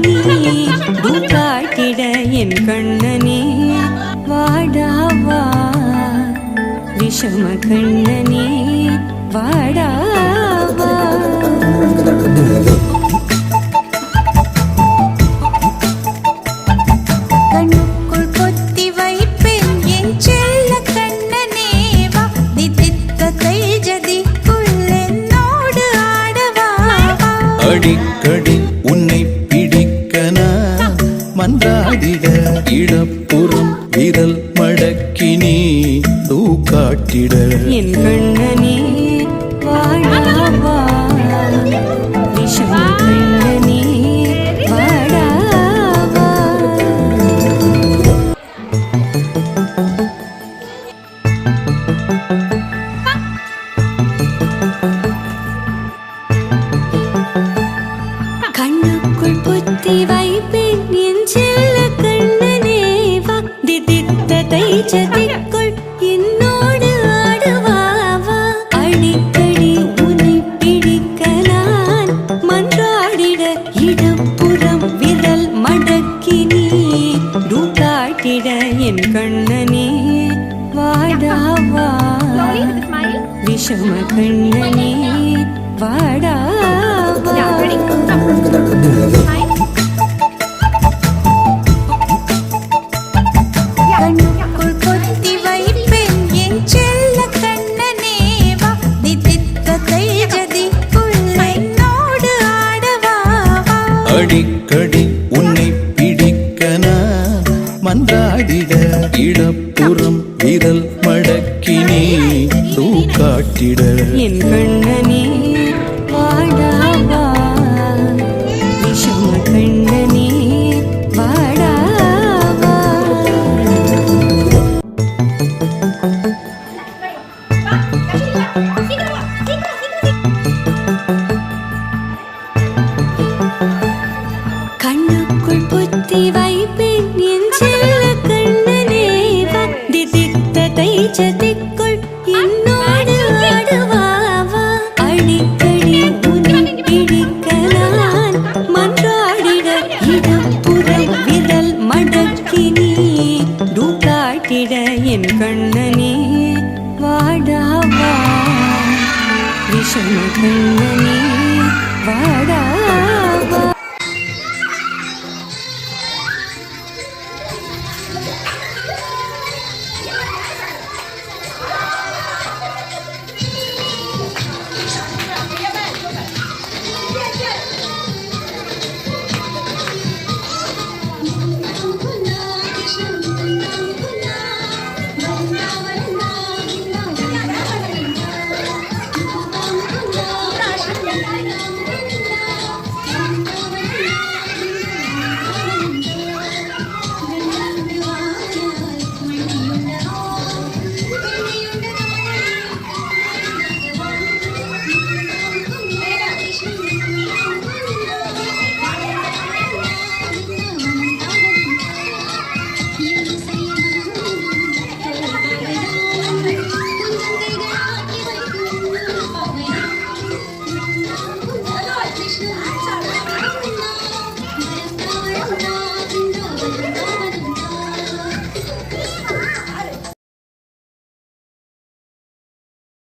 நீ காட்டிட என் கண்ணனே வாடாவா விஷம கண்ணனே வாடாவா கண்ணுக்குள் கொத்தி வைப்பேன் என் செல்ல கண்ணனே வா தித்தித்த தைஜதிக்குள் என்னோடு ஆடவா அடிக்கடி உன்னை பிடிக்கன மன்றாடிட இடப்புறம் விரல் மடக்கி நீ காட்டிட என் கண்ணனே வாடாவா விஷம கண்ணனே வாடாவா கண்ணுக்குள் புத்தி வைப்பேன் என் செல்ல கண்ணனே வா தித்தித்த தைஜதிக்குள் என்னோடு ஆடுவாவா அடிக்கடி உன்னை பிடிக்க நான் மன்றாடிட இடப்புறம் விரல் மடக்கி நீ காட்டிட என் கண்ணனே வாடாவா விஷம கண்ணனே வாடாவா கண்ணுக்குள் கொத்தி வைப்பேன் என் செல்ல கண்ணனே வா தித்தித்த தைஜதிக்குள் என்னோடு ஆடவா அடிக்கடி உன்னை பிடிக்கன மன்றாடிட இடப்புறம் விரல் மடக்கி நீ காட்டிட என் கண்ணனே வாடாவா விஷம கண்ணனே வாடாவா கண்ணுக்குள் புத்தி வைப்பேன் என் செல்ல கண்ணனே வா தித்தித்த தைஜதிக்குள் என்னோடு ஆடுவாவா அடிக்கடி உன்னை பிடிக்க நான் மன்றாடிட இடப்புறம் விரல் மடக்கி நீ காட்டிட என் கண்ணனே வாடாவா விஷம கண்ணனே